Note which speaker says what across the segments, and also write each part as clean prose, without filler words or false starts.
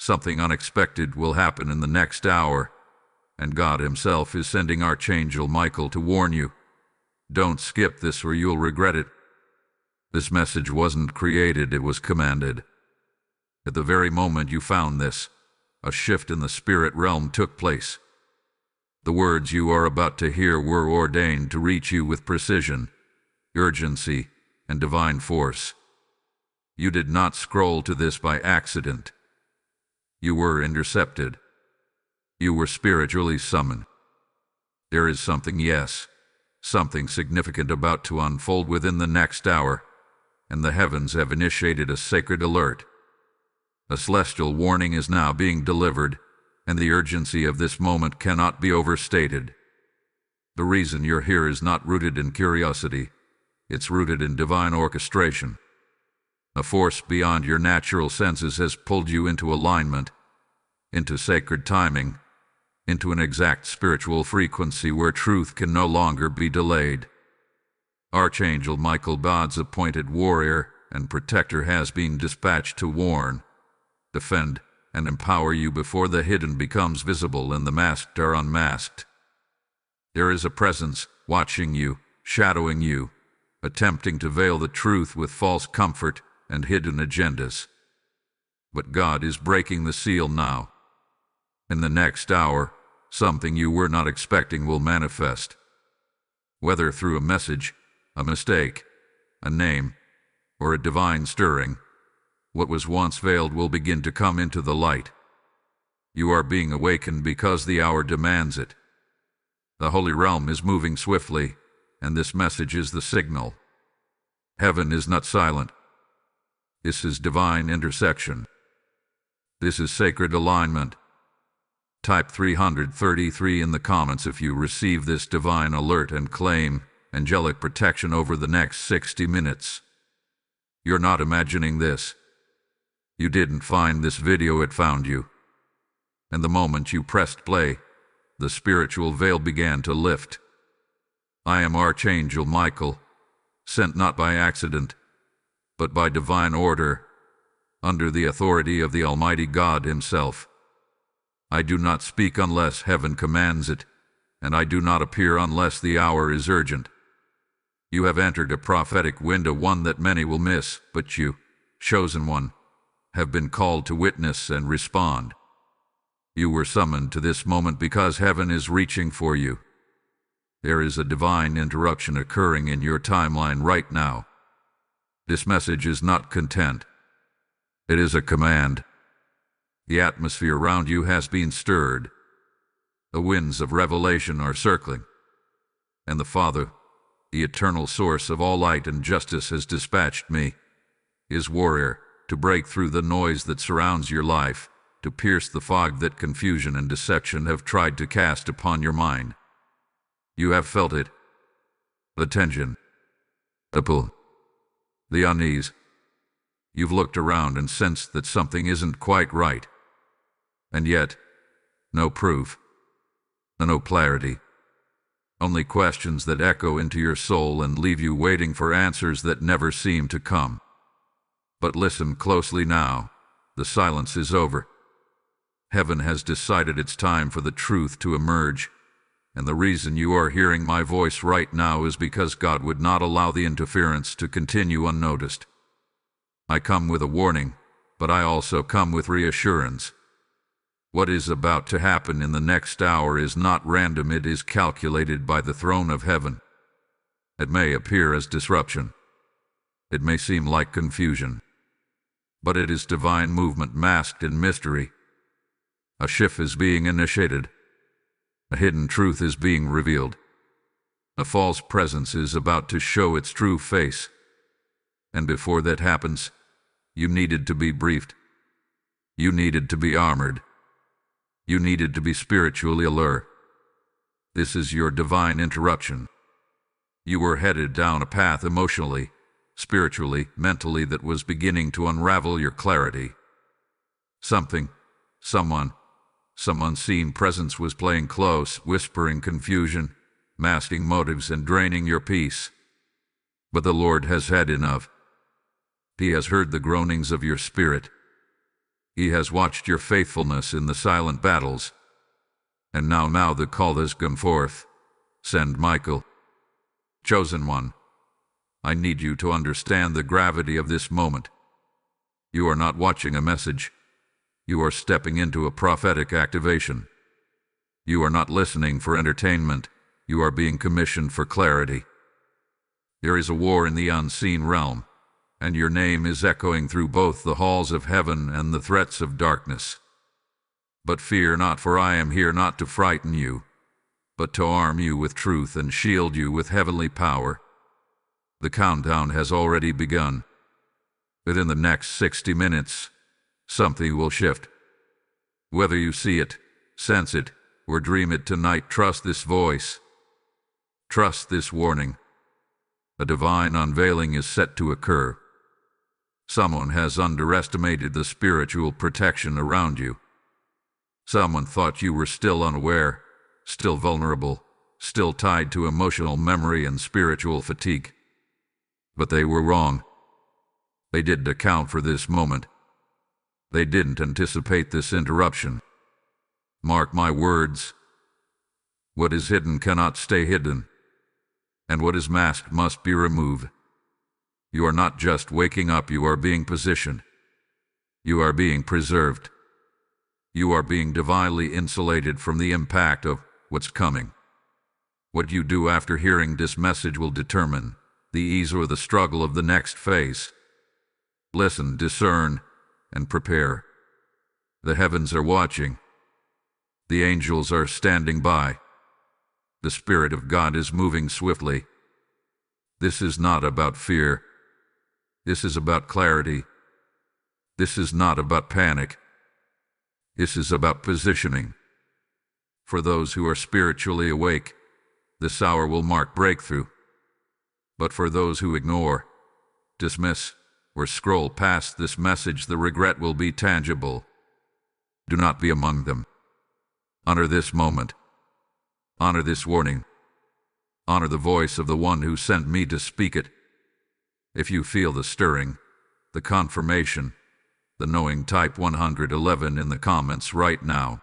Speaker 1: Something unexpected will happen in the next hour, and God himself is sending Archangel Michael to warn you. Don't skip this or you'll regret it. This message wasn't created, it was commanded. At the very moment you found this, a shift in the spirit realm took place. The words you are about to hear were ordained to reach you with precision, urgency, and divine force. You did not scroll to this by accident. You were intercepted. You were spiritually summoned. There is something, yes, something significant about to unfold within the next hour, and the heavens have initiated a sacred alert. A celestial warning is now being delivered, and the urgency of this moment cannot be overstated. The reason you're here is not rooted in curiosity. It's rooted in divine orchestration. A force beyond your natural senses has pulled you into alignment, into sacred timing, into an exact spiritual frequency where truth can no longer be delayed. Archangel Michael, God's appointed warrior and protector, has been dispatched to warn, defend, and empower you before the hidden becomes visible and the masked are unmasked. There is a presence watching you, shadowing you, attempting to veil the truth with false comfort and hidden agendas. But God is breaking the seal now. In the next hour, something you were not expecting will manifest. Whether through a message, a mistake, a name, or a divine stirring, what was once veiled will begin to come into the light. You are being awakened because the hour demands it. The holy realm is moving swiftly, and this message is the signal. Heaven is not silent. This is divine intersection. This is sacred alignment. Type 333 in the comments if you receive this divine alert and claim angelic protection over the next 60 minutes. You're not imagining this. You didn't find this video, it found you. And the moment you pressed play, the spiritual veil began to lift. I am Archangel Michael, sent not by accident, but by divine order, under the authority of the Almighty God himself. I do not speak unless heaven commands it, and I do not appear unless the hour is urgent. You have entered a prophetic window, one that many will miss, but you, chosen one, have been called to witness and respond. You were summoned to this moment because heaven is reaching for you. There is a divine interruption occurring in your timeline right now. This message is not content. It is a command. The atmosphere around you has been stirred. The winds of revelation are circling. And the Father, the eternal source of all light and justice, has dispatched me, his warrior, to break through the noise that surrounds your life, to pierce the fog that confusion and deception have tried to cast upon your mind. You have felt it. The tension, the pull, the unease. You've looked around and sensed that something isn't quite right. And yet, no proof, no clarity. Only questions that echo into your soul and leave you waiting for answers that never seem to come. But listen closely now. The silence is over. Heaven has decided it's time for the truth to emerge. And the reason you are hearing my voice right now is because God would not allow the interference to continue unnoticed. I come with a warning, but I also come with reassurance. What is about to happen in the next hour is not random, it is calculated by the throne of heaven. It may appear as disruption. It may seem like confusion. But it is divine movement masked in mystery. A shift is being initiated. A hidden truth is being revealed. A false presence is about to show its true face. And before that happens, you needed to be briefed. You needed to be armored. You needed to be spiritually alert. This is your divine interruption. You were headed down a path emotionally, spiritually, mentally that was beginning to unravel your clarity. Something, someone, some unseen presence was playing close, whispering confusion, masking motives and draining your peace. But the Lord has had enough. He has heard the groanings of your spirit. He has watched your faithfulness in the silent battles. And now the call has gone forth. Send Michael. Chosen one, I need you to understand the gravity of this moment. You are not watching a message. You are stepping into a prophetic activation. You are not listening for entertainment. You are being commissioned for clarity. There is a war in the unseen realm, and your name is echoing through both the halls of heaven and the threats of darkness. But fear not, for I am here not to frighten you, but to arm you with truth and shield you with heavenly power. The countdown has already begun. Within the next 60 minutes, something will shift. Whether you see it, sense it, or dream it tonight, trust this voice. Trust this warning. A divine unveiling is set to occur. Someone has underestimated the spiritual protection around you. Someone thought you were still unaware, still vulnerable, still tied to emotional memory and spiritual fatigue. But they were wrong. They didn't account for this moment. They didn't anticipate this interruption. Mark my words. What is hidden cannot stay hidden, and what is masked must be removed. You are not just waking up, you are being positioned. You are being preserved. You are being divinely insulated from the impact of what's coming. What you do after hearing this message will determine the ease or the struggle of the next phase. Listen, discern, and prepare. The heavens are watching. The angels are standing by. The Spirit of God is moving swiftly. This is not about fear. This is about clarity. This is not about panic. This is about positioning. For those who are spiritually awake, this hour will mark breakthrough. But for those who ignore, dismiss, or scroll past this message, the regret will be tangible. Do not be among them. Honor this moment. Honor this warning. Honor the voice of the one who sent me to speak it. If you feel the stirring, the confirmation, the knowing, type 111 in the comments right now.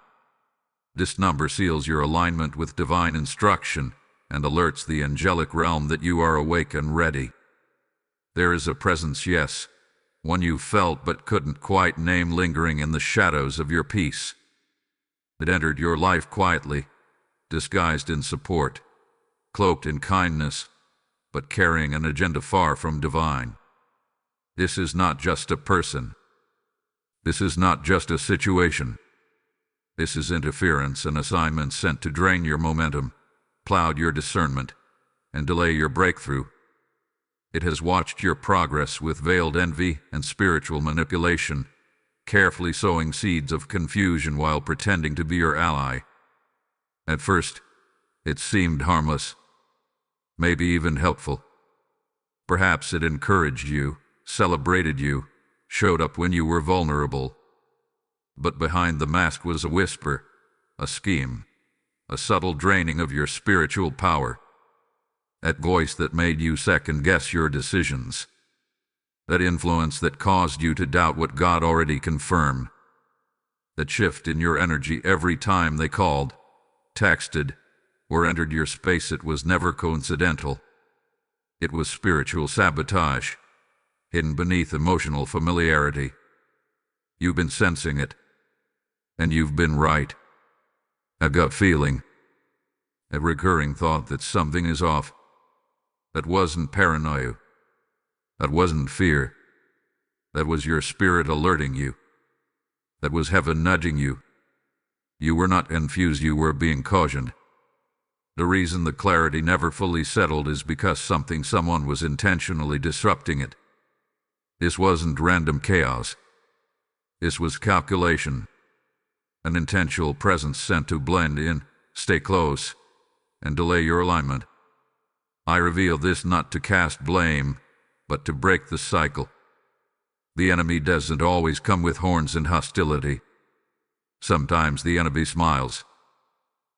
Speaker 1: This number seals your alignment with divine instruction and alerts the angelic realm that you are awake and ready. There is a presence, yes, one you felt but couldn't quite name, lingering in the shadows of your peace. It entered your life quietly, disguised in support, cloaked in kindness, but carrying an agenda far from divine. This is not just a person. This is not just a situation. This is interference, an assignment sent to drain your momentum, cloud your discernment, and delay your breakthrough. It has watched your progress with veiled envy and spiritual manipulation, carefully sowing seeds of confusion while pretending to be your ally. At first, it seemed harmless, maybe even helpful. Perhaps it encouraged you, celebrated you, showed up when you were vulnerable. But behind the mask was a whisper, a scheme, a subtle draining of your spiritual power. That voice that made you second-guess your decisions. That influence that caused you to doubt what God already confirmed. That shift in your energy every time they called, texted, or entered your space. It was never coincidental. It was spiritual sabotage, hidden beneath emotional familiarity. You've been sensing it, and you've been right. A gut feeling, a recurring thought that something is off. That wasn't paranoia. That wasn't fear. That was your spirit alerting you. That was heaven nudging you. You were not confused, you were being cautioned. The reason the clarity never fully settled is because someone was intentionally disrupting it. This wasn't random chaos. This was calculation. An intentional presence sent to blend in, stay close, and delay your alignment. I reveal this not to cast blame, but to break the cycle. The enemy doesn't always come with horns and hostility. Sometimes the enemy smiles.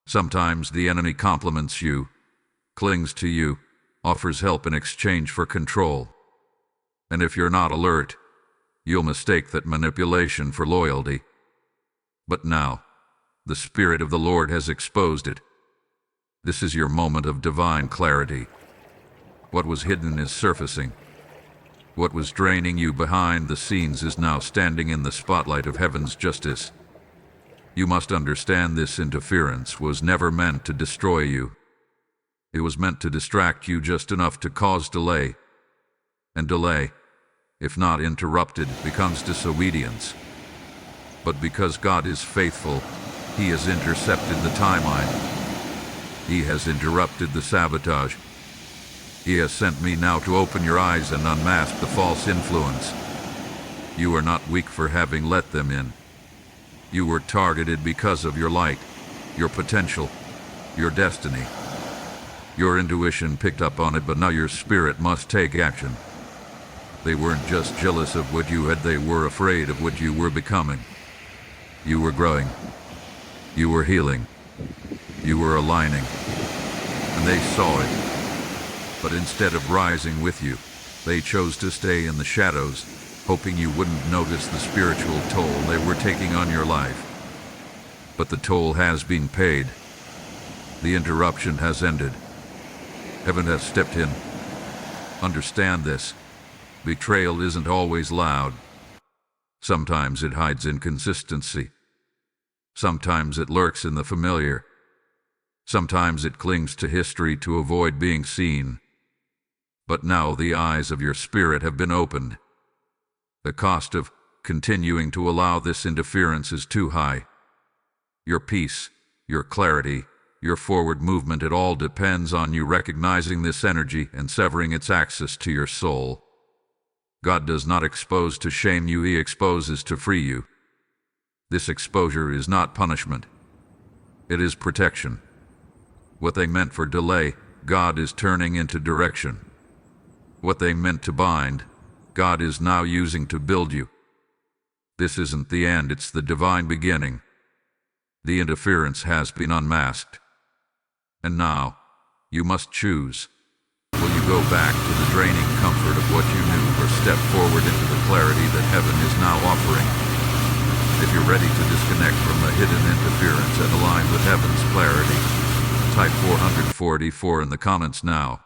Speaker 1: Sometimes the enemy compliments you, clings to you, offers help in exchange for control. And if you're not alert, You'll mistake that manipulation for loyalty. But now, the Spirit of the Lord has exposed it. This is your moment of divine clarity. What was hidden is surfacing. What was draining you behind the scenes is now standing in the spotlight of heaven's justice. You must understand this interference was never meant to destroy you. It was meant to distract you just enough to cause delay. And delay, if not interrupted, becomes disobedience. But because God is faithful, He has intercepted the timeline. He has interrupted the sabotage. He has sent me now to open your eyes and unmask the false influence. You are not weak for having let them in. You were targeted because of your light, your potential, your destiny. Your intuition picked up on it, but now your spirit must take action. They weren't just jealous of what you had, they were afraid of what you were becoming. You were growing. You were healing. You were aligning. And they saw it. But instead of rising with you, they chose to stay in the shadows, hoping you wouldn't notice the spiritual toll they were taking on your life. But the toll has been paid. The interruption has ended. Heaven has stepped in. Understand this. Betrayal isn't always loud. Sometimes it hides in consistency. Sometimes it lurks in the familiar. Sometimes it clings to history to avoid being seen. But now the eyes of your spirit have been opened. The cost of continuing to allow this interference is too high. Your peace, your clarity, your forward movement, it all depends on you recognizing this energy and severing its access to your soul. God does not expose to shame you, He exposes to free you. This exposure is not punishment. It is protection. What they meant for delay, God is turning into direction. What they meant to bind, God is now using to build you. This isn't the end, it's the divine beginning. The interference has been unmasked. And now, you must choose. Will you go back to the draining comfort of what you knew, or step forward into the clarity that heaven is now offering? If you're ready to disconnect from the hidden interference and align with heaven's clarity, type 444 in the comments now.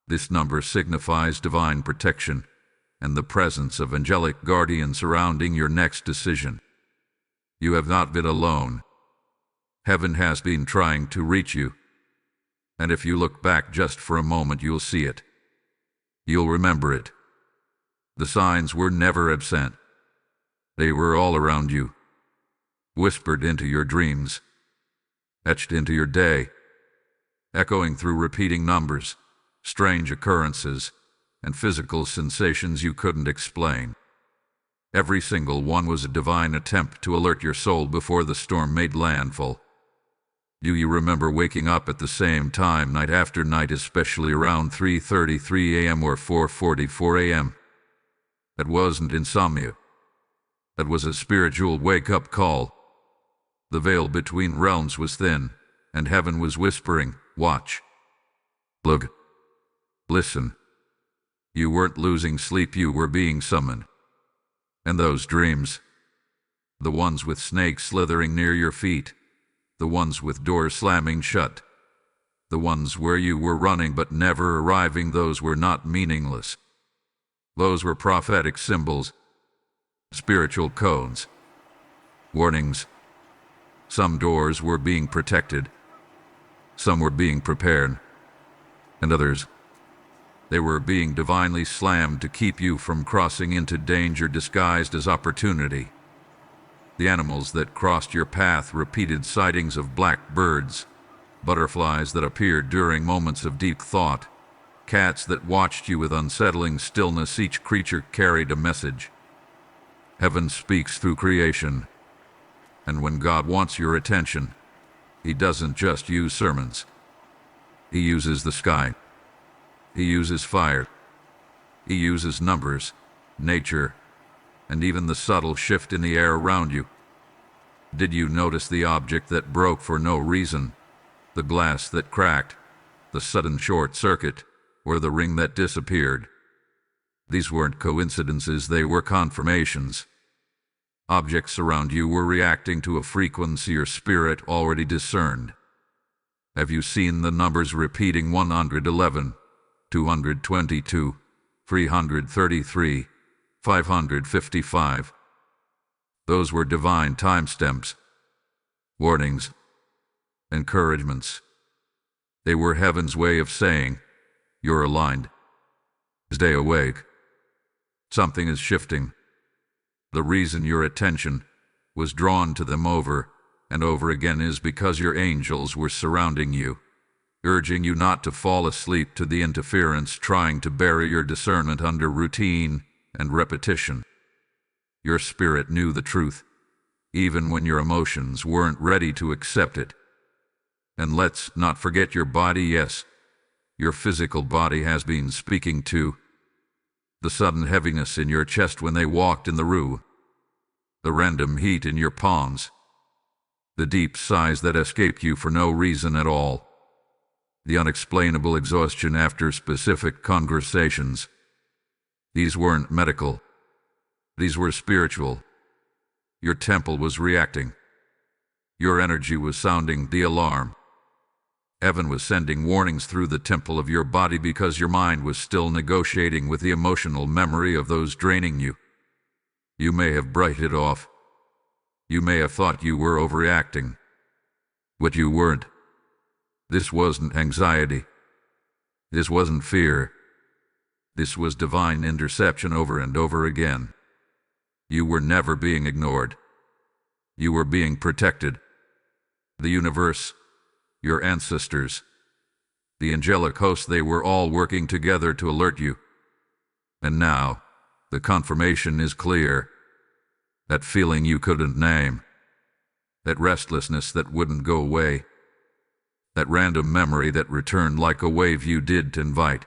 Speaker 1: This number signifies divine protection and the presence of angelic guardians surrounding your next decision. You have not been alone. Heaven has been trying to reach you. And if you look back just for a moment, you'll see it. You'll remember it. The signs were never absent. They were all around you, whispered into your dreams, etched into your day, echoing through repeating numbers, strange occurrences, and physical sensations you couldn't explain. Every single one was a divine attempt to alert your soul before the storm made landfall. Do you remember waking up at the same time night after night, especially around 3:33 a.m. or 4:44 a.m.? That wasn't insomnia. That was a spiritual wake-up call. The veil between realms was thin, and heaven was whispering, watch. Look. Listen. You weren't losing sleep, you were being summoned. And those dreams, the ones with snakes slithering near your feet, the ones with doors slamming shut, the ones where you were running but never arriving, those were not meaningless. Those were prophetic symbols, spiritual codes, warnings. Some doors were being protected, some were being prepared, and others, they were being divinely slammed to keep you from crossing into danger disguised as opportunity. The animals that crossed your path repeated sightings of black birds, butterflies that appeared during moments of deep thought, cats that watched you with unsettling stillness. Each creature carried a message. Heaven speaks through creation, and when God wants your attention, He doesn't just use sermons. He uses the sky. He uses fire. He uses numbers, nature, and even the subtle shift in the air around you. Did you notice the object that broke for no reason? The glass that cracked? The sudden short circuit? Or the ring that disappeared? These weren't coincidences, they were confirmations. Objects around you were reacting to a frequency your spirit already discerned. Have you seen the numbers repeating 111, 222, 333, 555? Those were divine timestamps, warnings, encouragements. They were heaven's way of saying, you're aligned. Stay awake. Something is shifting. The reason your attention was drawn to them over and over again is because your angels were surrounding you, urging you not to fall asleep to the interference trying to bury your discernment under routine and repetition. Your spirit knew the truth, even when your emotions weren't ready to accept it. And let's not forget your body. Yes, your physical body has been speaking too. The sudden heaviness in your chest when they walked in the room, the random heat in your palms, the deep sighs that escaped you for no reason at all, the unexplainable exhaustion after specific conversations. These weren't medical. These were spiritual. Your temple was reacting. Your energy was sounding the alarm. Heaven was sending warnings through the temple of your body because your mind was still negotiating with the emotional memory of those draining you. You may have brushed it off. You may have thought you were overreacting. But you weren't. This wasn't anxiety. This wasn't fear. This was divine interception over and over again. You were never being ignored. You were being protected. The universe, your ancestors, the angelic host, they were all working together to alert you. And now, the confirmation is clear. That feeling you couldn't name, that restlessness that wouldn't go away, that random memory that returned like a wave you didn't invite,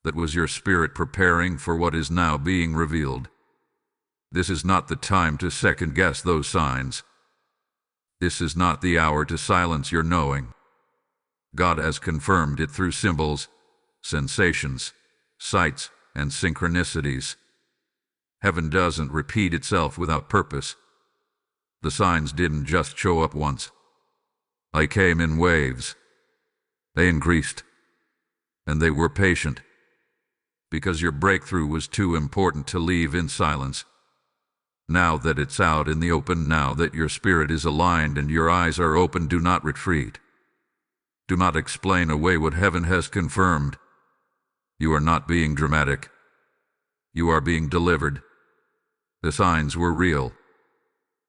Speaker 1: that was your spirit preparing for what is now being revealed. This is not the time to second-guess those signs. This is not the hour to silence your knowing. God has confirmed it through symbols, sensations, sights, and synchronicities. Heaven doesn't repeat itself without purpose. The signs didn't just show up once. They came in waves. They increased. And they were patient. Because your breakthrough was too important to leave in silence. Now that it's out in the open, now that your spirit is aligned and your eyes are open, do not retreat. Do not explain away what heaven has confirmed. You are not being dramatic. You are being delivered. The signs were real.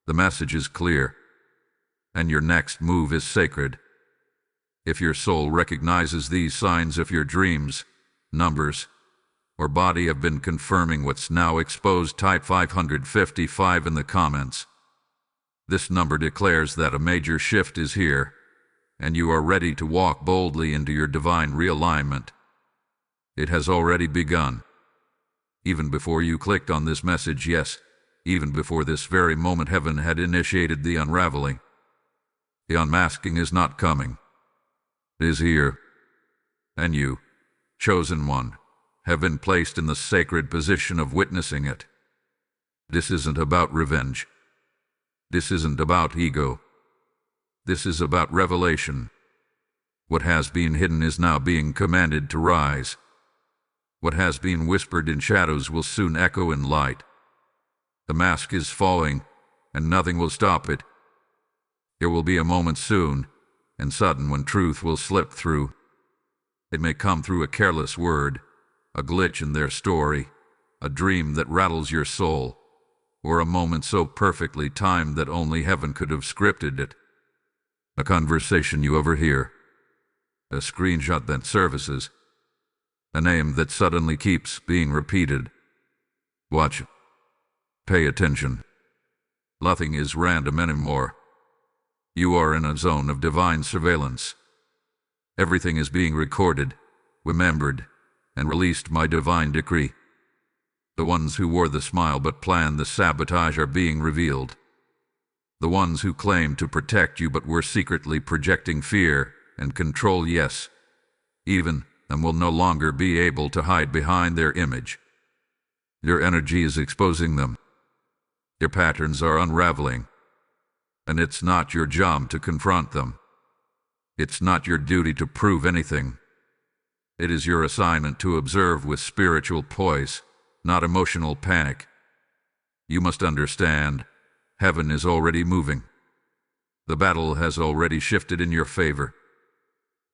Speaker 1: The message is clear. And your next move is sacred. If your soul recognizes these signs, if your dreams, numbers, or body have been confirming what's now exposed, type 555 in the comments. This number declares that a major shift is here, and you are ready to walk boldly into your divine realignment. It has already begun. Even before you clicked on this message, yes, even before this very moment, heaven had initiated the unraveling. The unmasking is not coming. It is here. And you, chosen one, have been placed in the sacred position of witnessing it. This isn't about revenge. This isn't about ego. This is about revelation. What has been hidden is now being commanded to rise. What has been whispered in shadows will soon echo in light. The mask is falling, and nothing will stop it. There will be a moment soon, and sudden, when truth will slip through. It may come through a careless word, a glitch in their story, a dream that rattles your soul, or a moment so perfectly timed that only heaven could have scripted it. A conversation you overhear, a screenshot that surfaces, a name that suddenly keeps being repeated. Watch. Pay attention. Nothing is random anymore. You are in a zone of divine surveillance. Everything is being recorded, remembered, and released by divine decree. The ones who wore the smile but planned the sabotage are being revealed. The ones who claimed to protect you but were secretly projecting fear and control, yes, even, and will no longer be able to hide behind their image. Your energy is exposing them. Your patterns are unraveling. And it's not your job to confront them. It's not your duty to prove anything. It is your assignment to observe with spiritual poise, not emotional panic. You must understand, heaven is already moving. The battle has already shifted in your favor.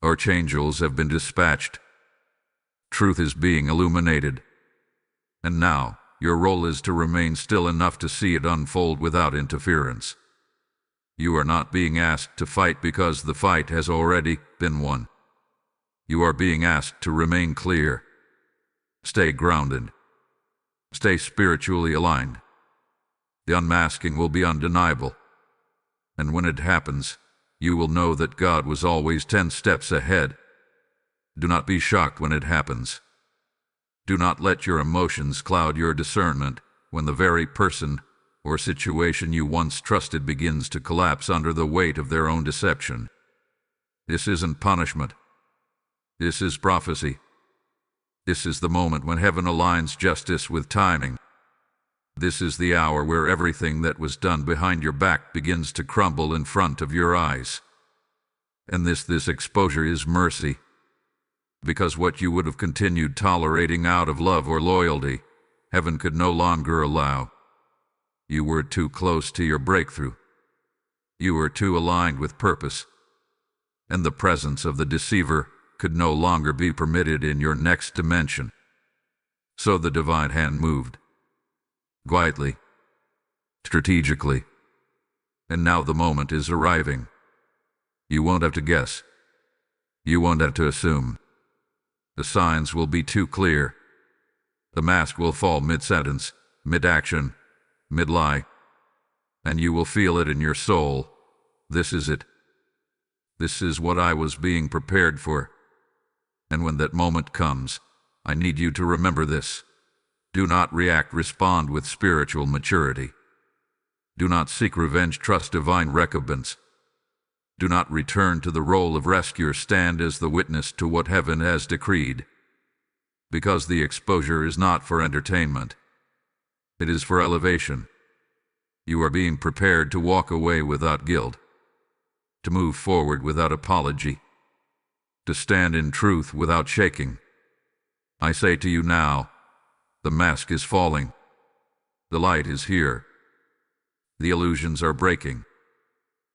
Speaker 1: Archangels have been dispatched. Truth is being illuminated. And now, your role is to remain still enough to see it unfold without interference. You are not being asked to fight because the fight has already been won. You are being asked to remain clear. Stay grounded. Stay spiritually aligned. The unmasking will be undeniable. And when it happens, you will know that God was always 10 steps ahead. Do not be shocked when it happens. Do not let your emotions cloud your discernment when the very person or situation you once trusted begins to collapse under the weight of their own deception. This isn't punishment. This is prophecy. This is the moment when heaven aligns justice with timing. This is the hour where everything that was done behind your back begins to crumble in front of your eyes. And this exposure is mercy. Because what you would have continued tolerating out of love or loyalty, heaven could no longer allow. You were too close to your breakthrough. You were too aligned with purpose. And the presence of the deceiver could no longer be permitted in your next dimension. So the divine hand moved. Quietly. Strategically. And now the moment is arriving. You won't have to guess. You won't have to assume. The signs will be too clear. The mask will fall mid-sentence, mid-action, mid-lie, and you will feel it in your soul. This is it. This is what I was being prepared for. And when that moment comes, I need you to remember this. Do not react, respond with spiritual maturity. Do not seek revenge, trust divine recompense. Do not return to the role of rescuer, stand as the witness to what heaven has decreed. Because the exposure is not for entertainment. It is for elevation. You are being prepared to walk away without guilt, to move forward without apology, to stand in truth without shaking. I say to you now, the mask is falling. The light is here. The illusions are breaking.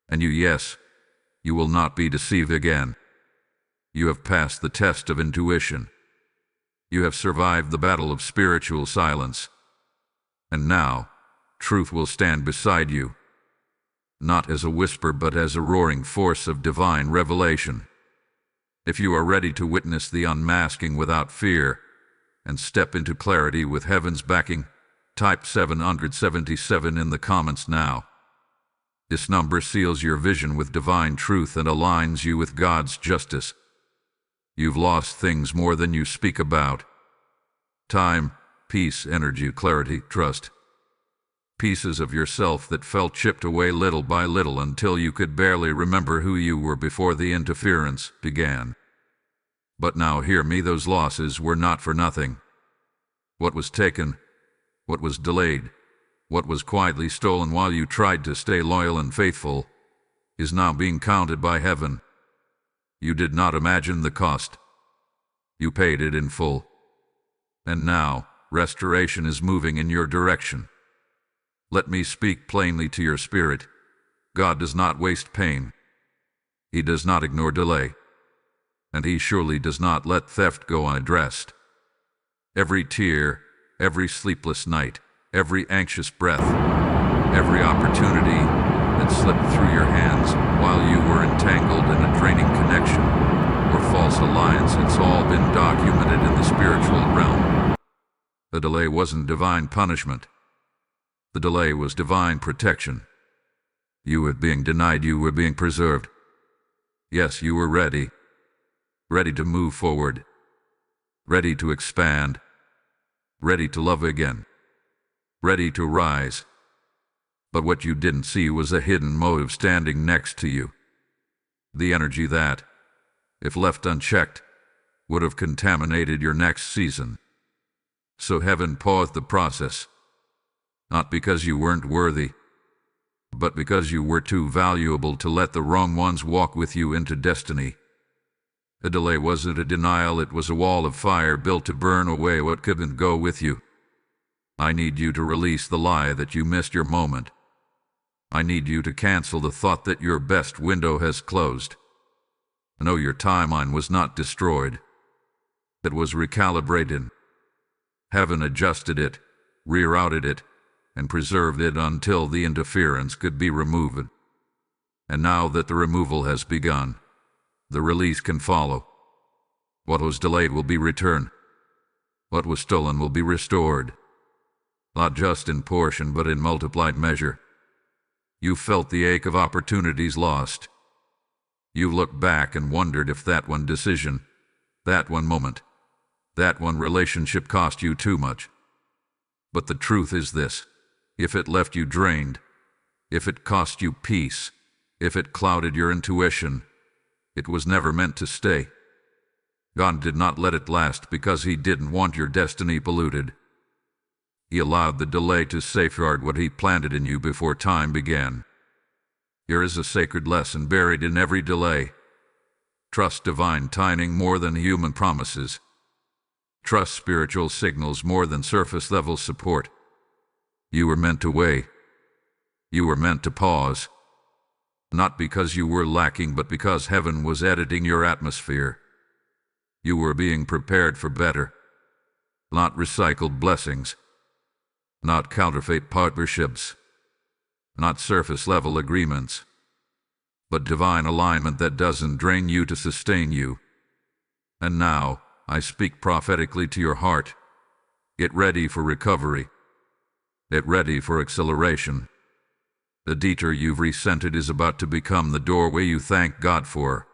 Speaker 1: And you will not be deceived again. You have passed the test of intuition. You have survived the battle of spiritual silence. And now, truth will stand beside you, not as a whisper but as a roaring force of divine revelation. If you are ready to witness the unmasking without fear and step into clarity with heaven's backing, type 777 in the comments now. This number seals your vision with divine truth and aligns you with God's justice. You've lost things more than you speak about. Time, peace, energy, clarity, trust. Pieces of yourself that felt chipped away little by little until you could barely remember who you were before the interference began. But now hear me, those losses were not for nothing. What was taken, what was delayed, what was quietly stolen while you tried to stay loyal and faithful, is now being counted by heaven. You did not imagine the cost. You paid it in full. And now, restoration is moving in your direction. Let me speak plainly to your spirit. God does not waste pain. He does not ignore delay. And He surely does not let theft go unaddressed. Every tear, every sleepless night, every anxious breath, every opportunity that slipped through your hands while you were entangled in a draining connection or false alliance, it's all been documented in the spiritual realm. The delay wasn't divine punishment. The delay was divine protection. You were being denied, you were being preserved. Yes, you were ready. Ready to move forward. Ready to expand. Ready to love again. Ready to rise. But what you didn't see was a hidden motive standing next to you. The energy that, if left unchecked, would have contaminated your next season. So heaven paused the process, not because you weren't worthy, but because you were too valuable to let the wrong ones walk with you into destiny. A delay wasn't a denial, it was a wall of fire built to burn away what couldn't go with you. I need you to release the lie that you missed your moment. I need you to cancel the thought that your best window has closed. No, your timeline was not destroyed. It was recalibrated. Heaven adjusted it, rerouted it, and preserved it until the interference could be removed. And now that the removal has begun, the release can follow. What was delayed will be returned. What was stolen will be restored. Not just in portion, but in multiplied measure. You felt the ache of opportunities lost. You looked back and wondered if that one decision, that one moment, that one relationship cost you too much. But the truth is this: if it left you drained, if it cost you peace, if it clouded your intuition, it was never meant to stay. God did not let it last because He didn't want your destiny polluted. He allowed the delay to safeguard what He planted in you before time began. There is a sacred lesson buried in every delay. Trust divine timing more than human promises. Trust spiritual signals more than surface-level support. You were meant to wait. You were meant to pause. Not because you were lacking, but because heaven was editing your atmosphere. You were being prepared for better. Not recycled blessings. Not counterfeit partnerships. Not surface-level agreements. But divine alignment that doesn't drain you to sustain you. And now, I speak prophetically to your heart. Get ready for recovery. Get ready for acceleration. The detour you've resented is about to become the doorway you thank God for.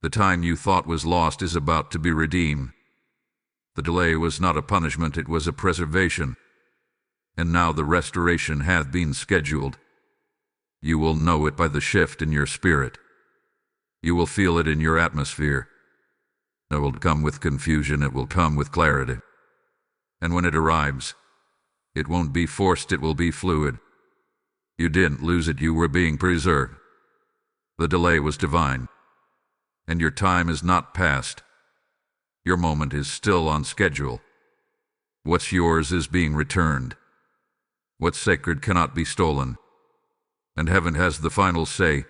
Speaker 1: The time you thought was lost is about to be redeemed. The delay was not a punishment, it was a preservation. And now the restoration hath been scheduled. You will know it by the shift in your spirit. You will feel it in your atmosphere. It will come with confusion, it will come with clarity. And when it arrives, it won't be forced, it will be fluid. You didn't lose it, you were being preserved. The delay was divine. And your time is not past. Your moment is still on schedule. What's yours is being returned. What's sacred cannot be stolen. And heaven has the final say.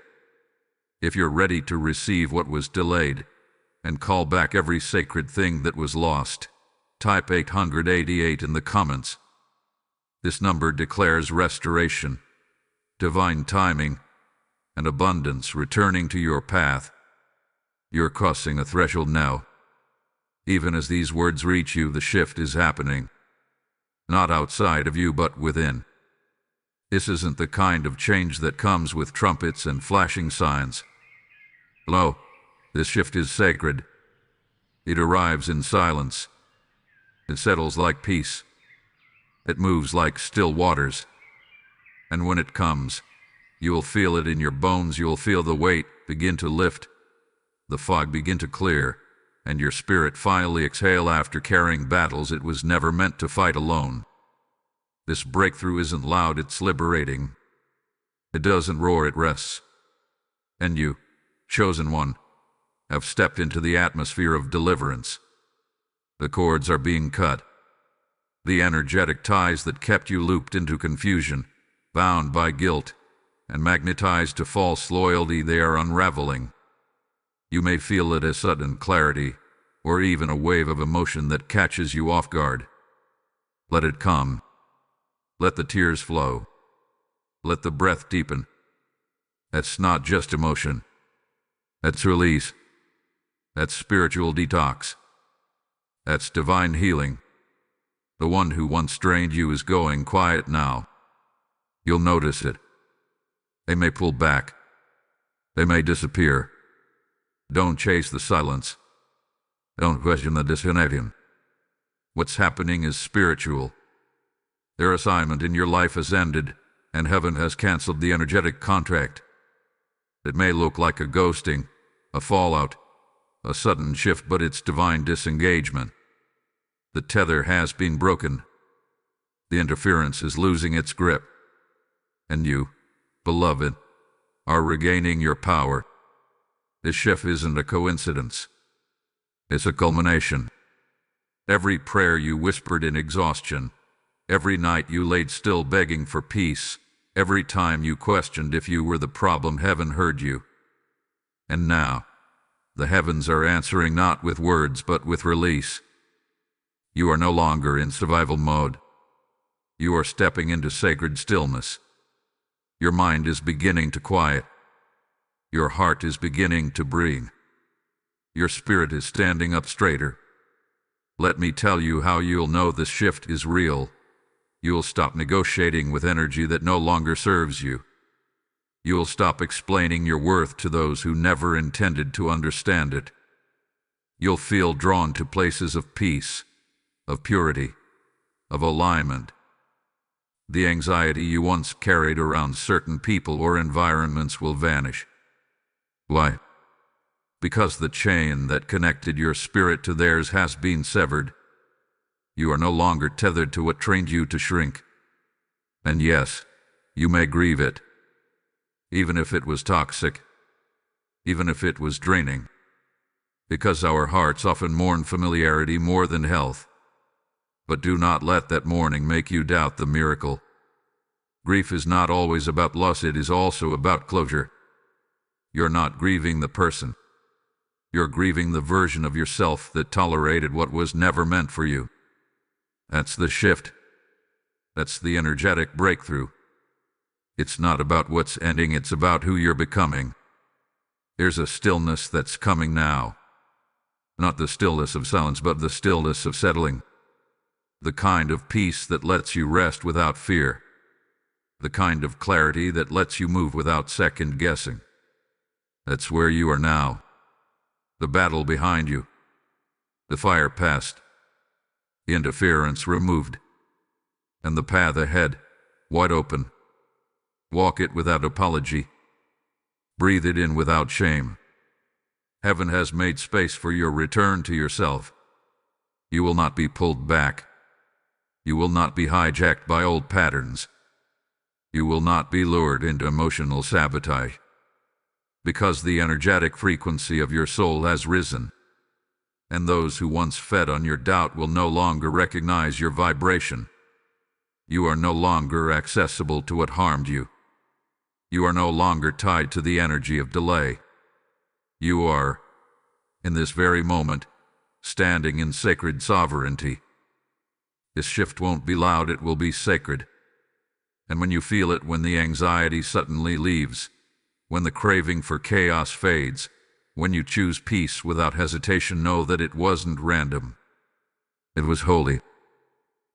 Speaker 1: If you're ready to receive what was delayed, and call back every sacred thing that was lost, type 888 in the comments. This number declares restoration, divine timing, and abundance returning to your path. You're crossing a threshold now. Even as these words reach you, the shift is happening. Not outside of you, but within. This isn't the kind of change that comes with trumpets and flashing signs. No, this shift is sacred. It arrives in silence. It settles like peace. It moves like still waters. And when it comes, you will feel it in your bones. You will feel the weight begin to lift, the fog begin to clear, and your spirit finally exhale after carrying battles it was never meant to fight alone. This breakthrough isn't loud, it's liberating. It doesn't roar, it rests. And you, chosen one, have stepped into the atmosphere of deliverance. The cords are being cut. The energetic ties that kept you looped into confusion, bound by guilt, and magnetized to false loyalty, they are unraveling. You may feel it as sudden clarity, or even a wave of emotion that catches you off guard. Let it come. Let the tears flow. Let the breath deepen. That's not just emotion. That's release. That's spiritual detox. That's divine healing. The one who once drained you is going quiet now. You'll notice it. They may pull back. They may disappear. Don't chase the silence. Don't question the disconnection. What's happening is spiritual. Their assignment in your life has ended, and heaven has canceled the energetic contract. It may look like a ghosting, a fallout, a sudden shift, but it's divine disengagement. The tether has been broken. The interference is losing its grip. And you, beloved, are regaining your power. This shift isn't a coincidence. It's a culmination. Every prayer you whispered in exhaustion, every night you laid still begging for peace, every time you questioned if you were the problem, heaven heard you. And now, the heavens are answering not with words but with release. You are no longer in survival mode. You are stepping into sacred stillness. Your mind is beginning to quiet. Your heart is beginning to breathe. Your spirit is standing up straighter. Let me tell you how you'll know this shift is real. You'll stop negotiating with energy that no longer serves you. You'll stop explaining your worth to those who never intended to understand it. You'll feel drawn to places of peace, of purity, of alignment. The anxiety you once carried around certain people or environments will vanish. Why? Because the chain that connected your spirit to theirs has been severed. You are no longer tethered to what trained you to shrink. And yes, you may grieve it, even if it was toxic, even if it was draining, because our hearts often mourn familiarity more than health. But do not let that mourning make you doubt the miracle. Grief is not always about loss, it is also about closure. You're not grieving the person. You're grieving the version of yourself that tolerated what was never meant for you. That's the shift. That's the energetic breakthrough. It's not about what's ending, it's about who you're becoming. There's a stillness that's coming now. Not the stillness of silence, but the stillness of settling. The kind of peace that lets you rest without fear. The kind of clarity that lets you move without second guessing. That's where you are now. The battle behind you. The fire past. The interference removed. And the path ahead, wide open. Walk it without apology. Breathe it in without shame. Heaven has made space for your return to yourself. You will not be pulled back. You will not be hijacked by old patterns. You will not be lured into emotional sabotage. Because the energetic frequency of your soul has risen. And those who once fed on your doubt will no longer recognize your vibration. You are no longer accessible to what harmed you. You are no longer tied to the energy of delay. You are, in this very moment, standing in sacred sovereignty. This shift won't be loud, it will be sacred. And when you feel it, when the anxiety suddenly leaves, when the craving for chaos fades, when you choose peace without hesitation, know that it wasn't random. It was holy.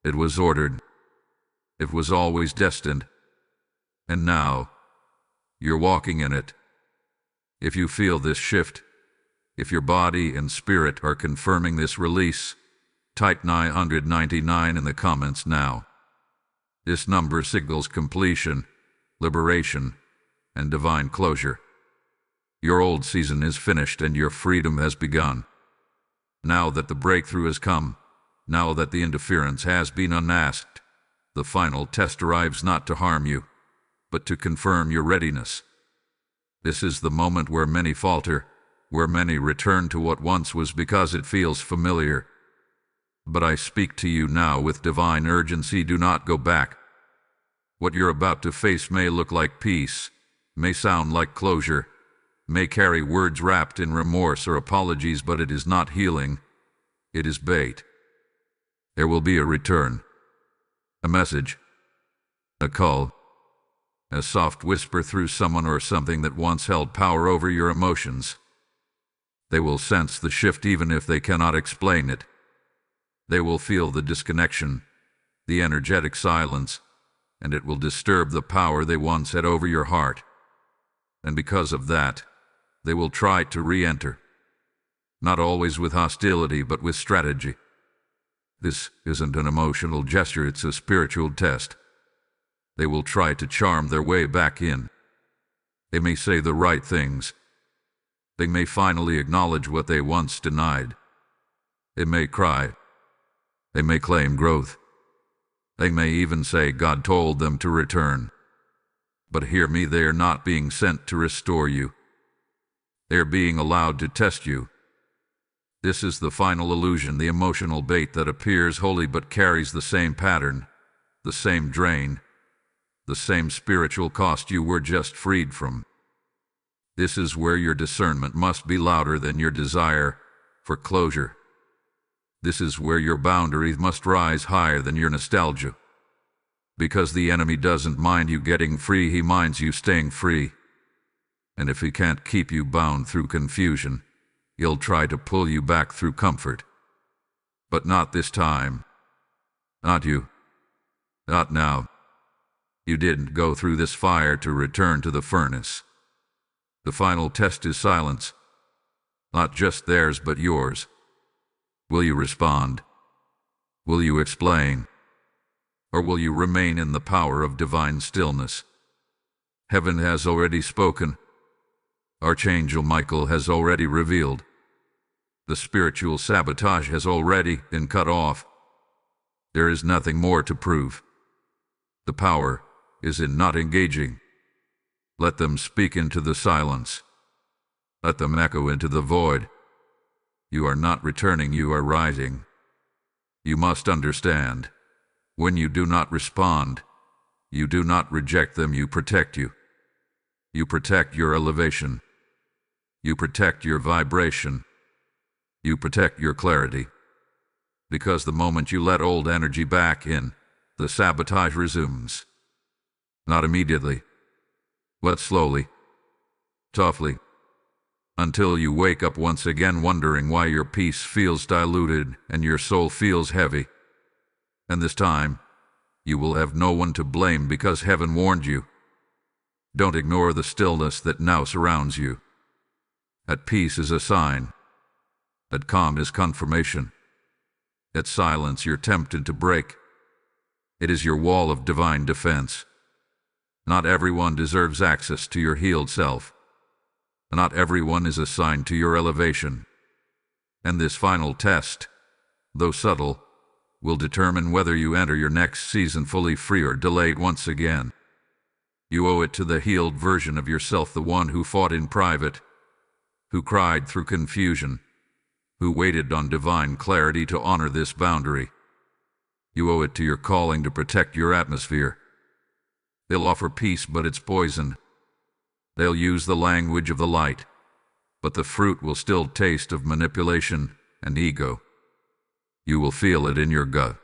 Speaker 1: It was ordered. It was always destined. And now, you're walking in it. If you feel this shift, if your body and spirit are confirming this release, type 999 in the comments now. This number signals completion, liberation, and divine closure. Your old season is finished and your freedom has begun. Now that the breakthrough has come, now that the interference has been unmasked, the final test arrives not to harm you, but to confirm your readiness. This is the moment where many falter, where many return to what once was because it feels familiar. But I speak to you now with divine urgency, do not go back. What you're about to face may look like peace, may sound like closure, may carry words wrapped in remorse or apologies, but it is not healing. It is bait. There will be a return, a message, a call, a soft whisper through someone or something that once held power over your emotions. They will sense the shift even if they cannot explain it. They will feel the disconnection, the energetic silence, and it will disturb the power they once had over your heart. And because of that, they will try to re-enter. Not always with hostility, but with strategy. This isn't an emotional gesture, it's a spiritual test. They will try to charm their way back in. They may say the right things. They may finally acknowledge what they once denied. They may cry. They may claim growth. They may even say God told them to return. But hear me, they are not being sent to restore you. They are being allowed to test you. This is the final illusion, the emotional bait that appears holy but carries the same pattern, the same drain, the same spiritual cost you were just freed from. This is where your discernment must be louder than your desire for closure. This is where your boundaries must rise higher than your nostalgia. Because the enemy doesn't mind you getting free, he minds you staying free. And if he can't keep you bound through confusion, he'll try to pull you back through comfort. But not this time. Not you. Not now. You didn't go through this fire to return to the furnace. The final test is silence. Not just theirs, but yours. Will you respond? Will you explain? Or will you remain in the power of divine stillness? Heaven has already spoken. Archangel Michael has already revealed. The spiritual sabotage has already been cut off. There is nothing more to prove. The power is in not engaging. Let them speak into the silence. Let them echo into the void. You are not returning, you are rising. You must understand. When you do not respond, you do not reject them, you protect you. You protect your elevation. You protect your vibration. You protect your clarity. Because the moment you let old energy back in, the sabotage resumes. Not immediately, but slowly, toughly, until you wake up once again wondering why your peace feels diluted and your soul feels heavy. And this time, you will have no one to blame because heaven warned you. Don't ignore the stillness that now surrounds you. At peace is a sign. At calm is confirmation. At silence you're tempted to break. It is your wall of divine defense. Not everyone deserves access to your healed self. Not everyone is assigned to your elevation. And this final test, though subtle, will determine whether you enter your next season fully free or delayed once again. You owe it to the healed version of yourself, the one who fought in private, who cried through confusion, who waited on divine clarity to honor this boundary. You owe it to your calling to protect your atmosphere. They'll offer peace, but it's poison. They'll use the language of the light, but the fruit will still taste of manipulation and ego. You will feel it in your gut.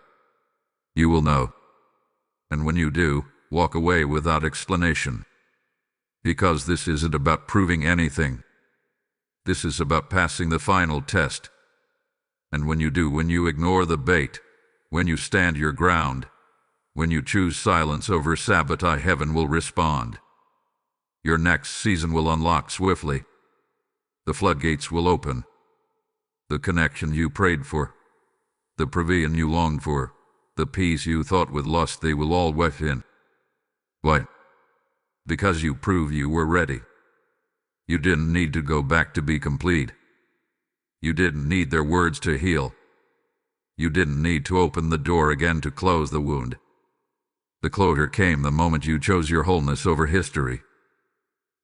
Speaker 1: You will know. And when you do, walk away without explanation. Because this isn't about proving anything. This is about passing the final test. And when you do, when you ignore the bait, when you stand your ground, when you choose silence over sabotage, heaven will respond. Your next season will unlock swiftly. The floodgates will open. The connection you prayed for, the pavilion you longed for, the peace you thought with lost, they will all wet in. Why? Because you proved you were ready. You didn't need to go back to be complete. You didn't need their words to heal. You didn't need to open the door again to close the wound. The closure came the moment you chose your wholeness over history.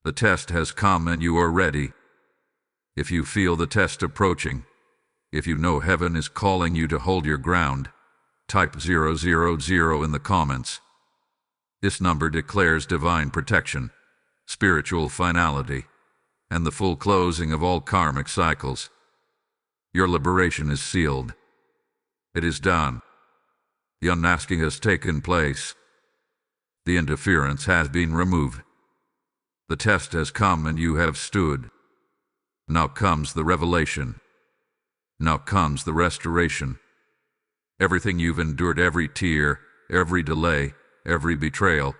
Speaker 1: The test has come and you are ready. If you feel the test approaching, if you know heaven is calling you to hold your ground, type 000 in the comments. This number declares divine protection, spiritual finality, and the full closing of all karmic cycles. Your liberation is sealed. It is done. The unmasking has taken place. The interference has been removed. The test has come and you have stood. Now comes the revelation. Now comes the restoration. Everything you've endured, every tear, every delay, every betrayal,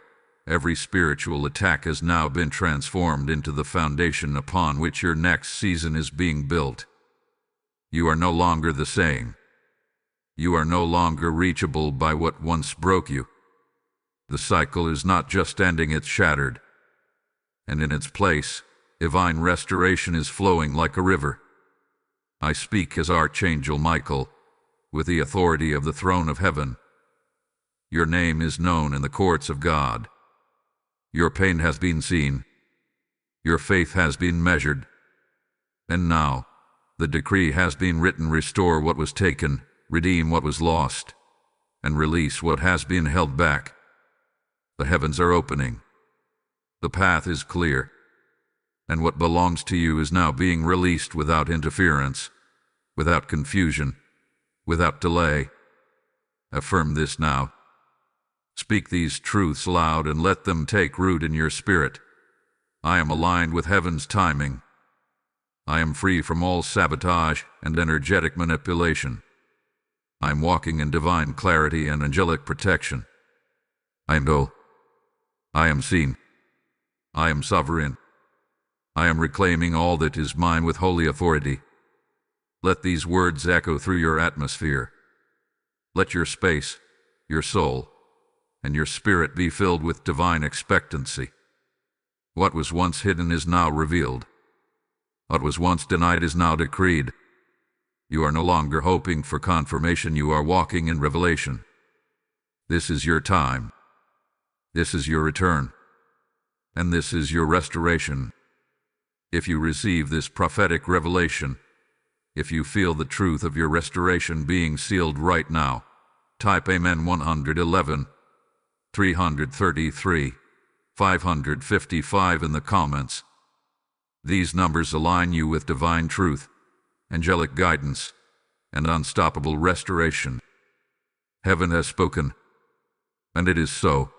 Speaker 1: every spiritual attack has now been transformed into the foundation upon which your next season is being built. You are no longer the same. You are no longer reachable by what once broke you. The cycle is not just ending, it's shattered. And in its place, divine restoration is flowing like a river. I speak as Archangel Michael, with the authority of the throne of heaven. Your name is known in the courts of God. Your pain has been seen. Your faith has been measured. And now, the decree has been written: restore what was taken, redeem what was lost, and release what has been held back. The heavens are opening. The path is clear. And what belongs to you is now being released without interference, without confusion, without delay. Affirm this now. Speak these truths loud and let them take root in your spirit. I am aligned with heaven's timing. I am free from all sabotage and energetic manipulation. I am walking in divine clarity and angelic protection. I am whole. I am seen. I am sovereign. I am reclaiming all that is mine with holy authority. Let these words echo through your atmosphere. Let your space, your soul, and your spirit be filled with divine expectancy. What was once hidden is now revealed. What was once denied is now decreed. You are no longer hoping for confirmation, you are walking in revelation. This is your time. This is your return. And this is your restoration. If you receive this prophetic revelation, if you feel the truth of your restoration being sealed right now, type Amen 111, 333, 555 in the comments. These numbers align you with divine truth, angelic guidance, and unstoppable restoration. Heaven has spoken, and it is so.